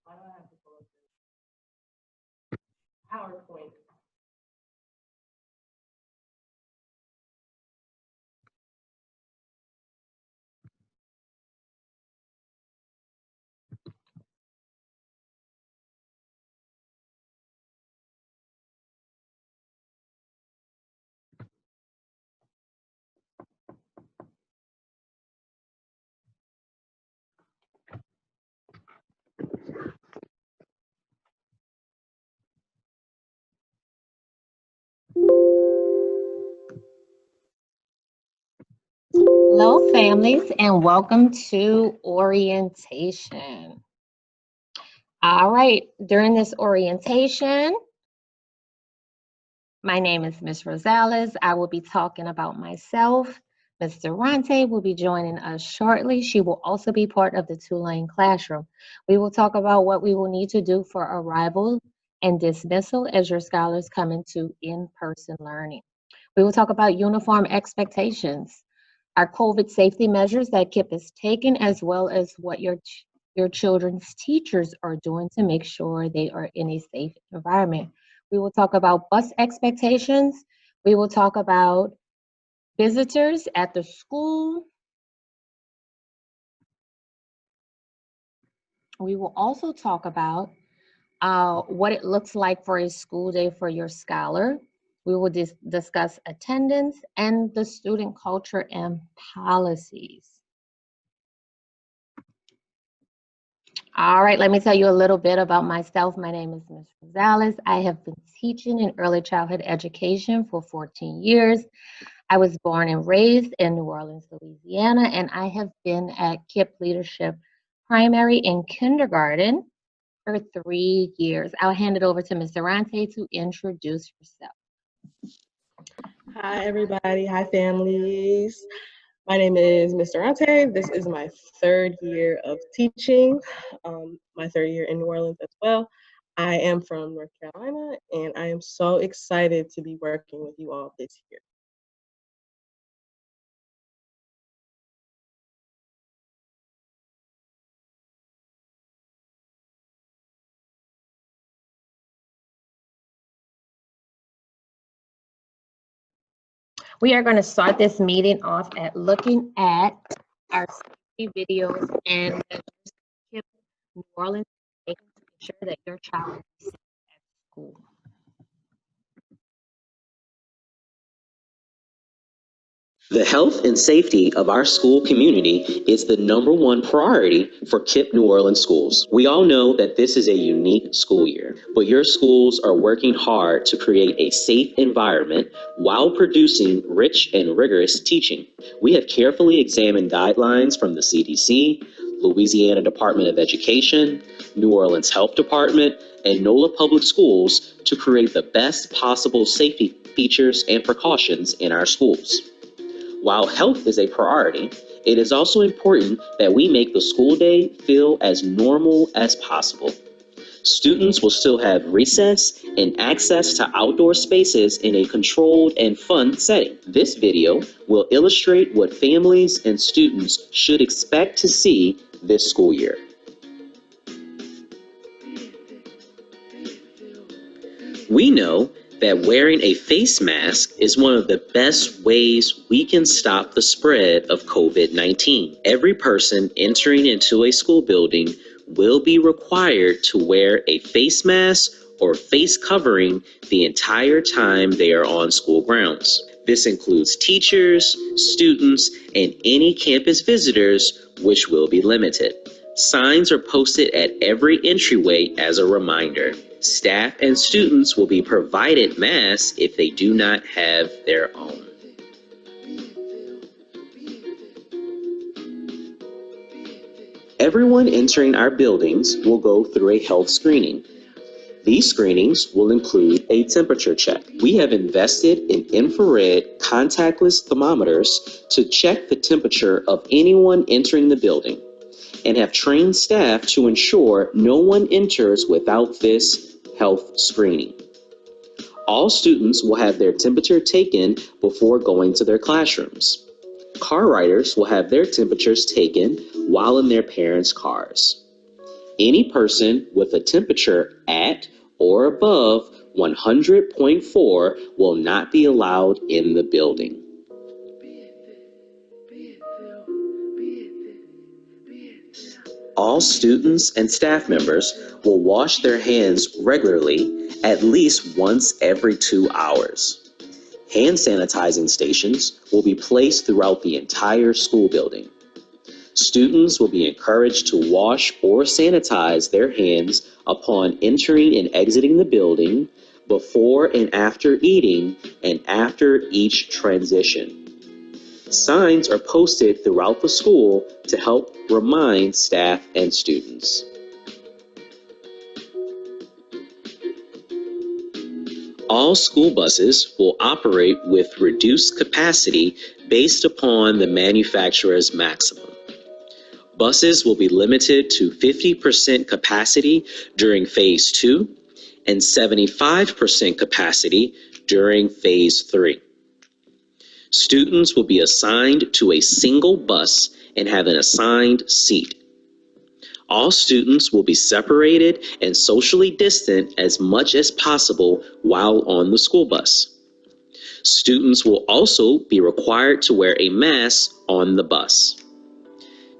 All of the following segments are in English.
Why do I have to pull up this PowerPoint? Hello, families, and welcome to orientation. All right, during this orientation, my name is Ms. Rosales. I will be talking about myself. Ms. Durante will be joining us shortly. She will also be part of the Tulane classroom. We will talk about what we will need to do for arrival and dismissal as your scholars come into in-person learning. We will talk about uniform expectations, our COVID safety measures that KIPP is taking, as well as what your children's teachers are doing to make sure they are in a safe environment. We will talk about bus expectations. We will talk about visitors at the school. We will also talk about what it looks like for a school day for your scholar. We will discuss attendance and the student culture and policies. All right, let me tell you a little bit about myself. My name is Ms. Rosales. I have been teaching in early childhood education for 14 years. I was born and raised in New Orleans, Louisiana, and I have been at KIPP Leadership Primary and Kindergarten for 3 years. I'll hand it over to Ms. Durante to introduce herself. Hi, everybody. Hi, families. My name is Ms. Durante. This is my 3rd year of teaching, my 3rd year in New Orleans as well. I am from North Carolina, and I am so excited to be working with you all this year. We are going to start this meeting off at looking at our safety videos and KIPP New Orleans to ensure that your child is safe at school. The health and safety of our school community is the #1 priority for KIPP New Orleans schools. We all know that this is a unique school year, but your schools are working hard to create a safe environment while producing rich and rigorous teaching. We have carefully examined guidelines from the CDC, Louisiana Department of Education, New Orleans Health Department, and NOLA Public Schools to create the best possible safety features and precautions in our schools. While health is a priority, it is also important that we make the school day feel as normal as possible. Students will still have recess and access to outdoor spaces in a controlled and fun setting. This video will illustrate what families and students should expect to see this school year. We know that wearing a face mask is one of the best ways we can stop the spread of COVID-19. Every person entering into a school building will be required to wear a face mask or face covering the entire time they are on school grounds. This includes teachers, students, and any campus visitors, which will be limited. Signs are posted at every entryway as a reminder. Staff and students will be provided masks if they do not have their own. Everyone entering our buildings will go through a health screening. These screenings will include a temperature check. We have invested in infrared contactless thermometers to check the temperature of anyone entering the building, and have trained staff to ensure no one enters without this health screening. All students will have their temperature taken before going to their classrooms. Car riders will have their temperatures taken while in their parents' cars. Any person with a temperature at or above 100.4 will not be allowed in the building. All students and staff members will wash their hands regularly, at least once every 2 hours. Hand sanitizing stations will be placed throughout the entire school building. Students will be encouraged to wash or sanitize their hands upon entering and exiting the building, before and after eating, and after each transition. Signs are posted throughout the school to help remind staff and students. All school buses will operate with reduced capacity based upon the manufacturer's maximum. Buses will be limited to 50% capacity during Phase 2 and 75% capacity during Phase 3. Students will be assigned to a single bus and have an assigned seat. All students will be separated and socially distant as much as possible while on the school bus. Students will also be required to wear a mask on the bus.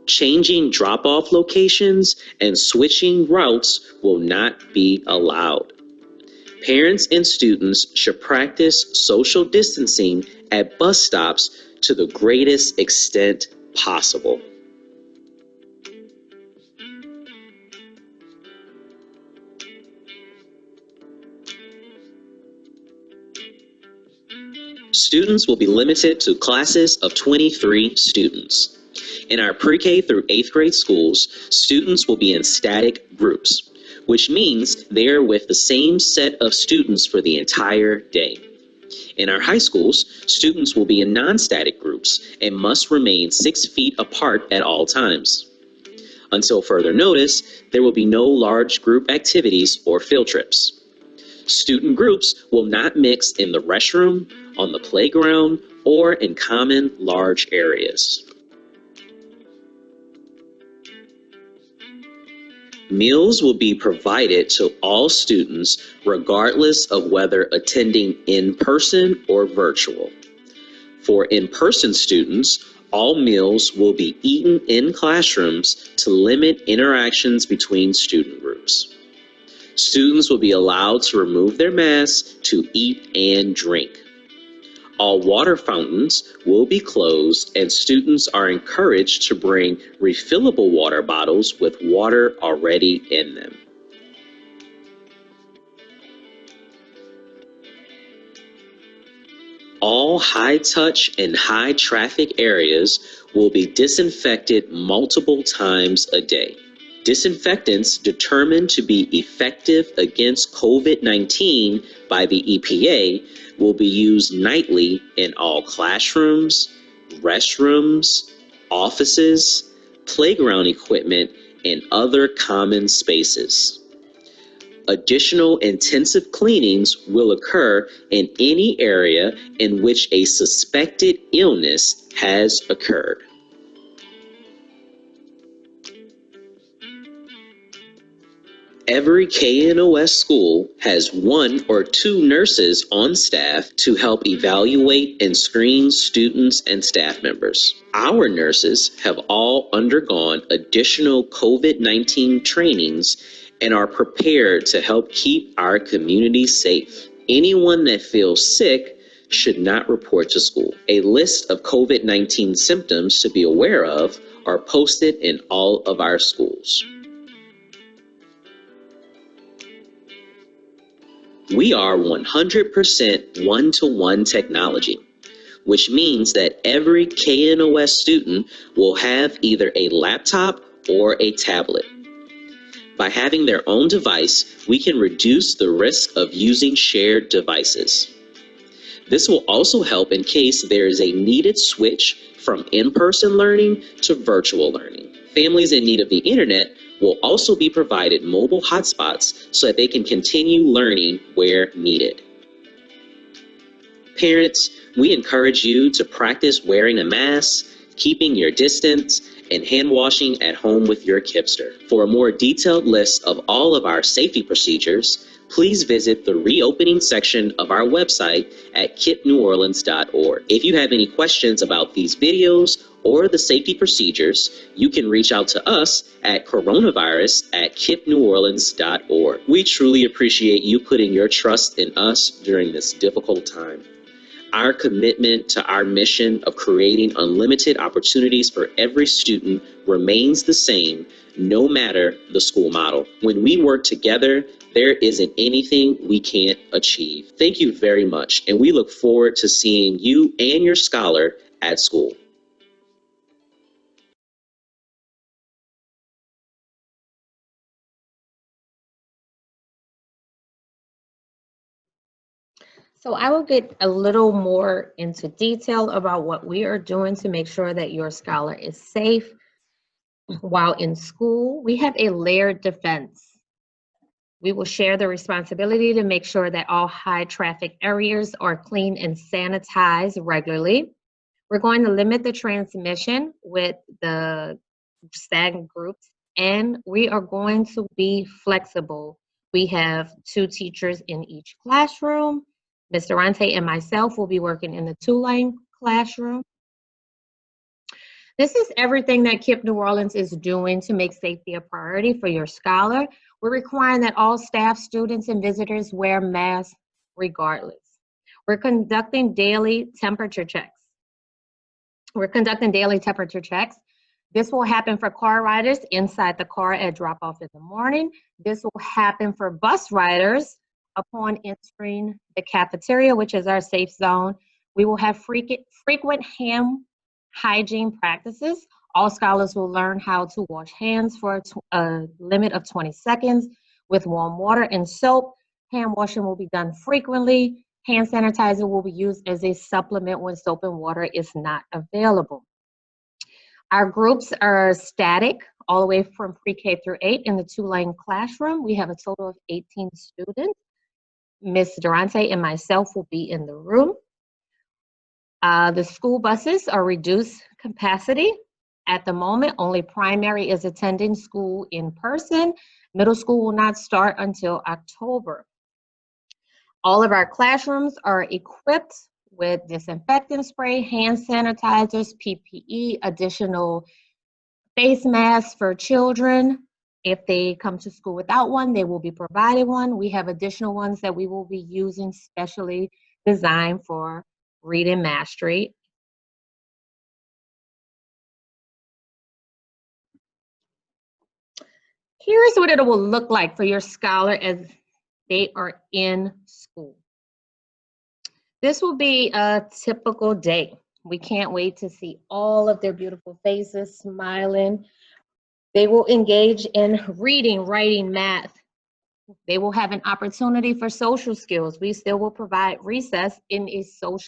Changing drop-off locations and switching routes will not be allowed. Parents and students should practice social distancing at bus stops to the greatest extent possible. Students will be limited to classes of 23 students. In our pre-K through 8th grade schools, students will be in static groups, which means they're with the same set of students for the entire day. In our high schools, students will be in non-static groups and must remain 6 feet apart at all times. Until further notice, there will be no large group activities or field trips. Student groups will not mix in the restroom, on the playground, or in common large areas. Meals will be provided to all students regardless of whether attending in person or virtual. For in-person students, all meals will be eaten in classrooms to limit interactions between student groups. Students will be allowed to remove their masks to eat and drink. All water fountains will be closed, and students are encouraged to bring refillable water bottles with water already in them. All high-touch and high-traffic areas will be disinfected multiple times a day. Disinfectants determined to be effective against COVID-19 by the EPA will be used nightly in all classrooms, restrooms, offices, playground equipment, and other common spaces. Additional intensive cleanings will occur in any area in which a suspected illness has occurred. Every KNOS school has 1 or 2 nurses on staff to help evaluate and screen students and staff members. Our nurses have all undergone additional COVID-19 trainings and are prepared to help keep our community safe. Anyone that feels sick should not report to school. A list of COVID-19 symptoms to be aware of are posted in all of our schools. We are 100% one-to-one technology, which means that every KNOS student will have either a laptop or a tablet. By having their own device, we can reduce the risk of using shared devices. This will also help in case there is a needed switch from in-person learning to virtual learning. Families in need of the internet will also be provided mobile hotspots so that they can continue learning where needed. Parents, we encourage you to practice wearing a mask, keeping your distance, and hand washing at home with your Kipster. For a more detailed list of all of our safety procedures, please visit the reopening section of our website at kipneworleans.org. If you have any questions about these videos or the safety procedures, you can reach out to us at coronavirus@kipneworleans.org. We truly appreciate you putting your trust in us during this difficult time. Our commitment to our mission of creating unlimited opportunities for every student remains the same, no matter the school model. When we work together, there isn't anything we can't achieve. Thank you very much, and we look forward to seeing you and your scholar at school. So I will get a little more into detail about what we are doing to make sure that your scholar is safe while in school. We have a layered defense. We will share the responsibility to make sure that all high traffic areas are clean and sanitized regularly. We're going to limit the transmission with the stagnant groups, and we are going to be flexible. We have 2 teachers in each classroom. Ms. Durante and myself will be working in the 2-lane classroom. This is everything that KIPP New Orleans is doing to make safety a priority for your scholar. We're requiring that all staff, students, and visitors wear masks regardless. We're conducting daily temperature checks. This will happen for car riders inside the car at drop-off in the morning. This will happen for bus riders upon entering the cafeteria, which is our safe zone. We will have frequent hand hygiene practices. All scholars will learn how to wash hands for a limit of 20 seconds with warm water and soap. Hand washing will be done frequently. Hand sanitizer will be used as a supplement when soap and water is not available. Our groups are static all the way from pre-K through 8 in the 2-lane classroom. We have a total of 18 students. Ms. Durante and myself will be in the room. The school buses are reduced capacity. At the moment, only primary is attending school in person. Middle school will not start until October. All of our classrooms are equipped with disinfectant spray, hand sanitizers, PPE, additional face masks for children. If they come to school without one, they will be provided one. We have additional ones that we will be using specially designed for reading mastery. Here's what it will look like for your scholar as they are in school. This will be a typical day. We can't wait to see all of their beautiful faces smiling. They will engage in reading, writing, math. They will have an opportunity for social skills. We still will provide recess in a social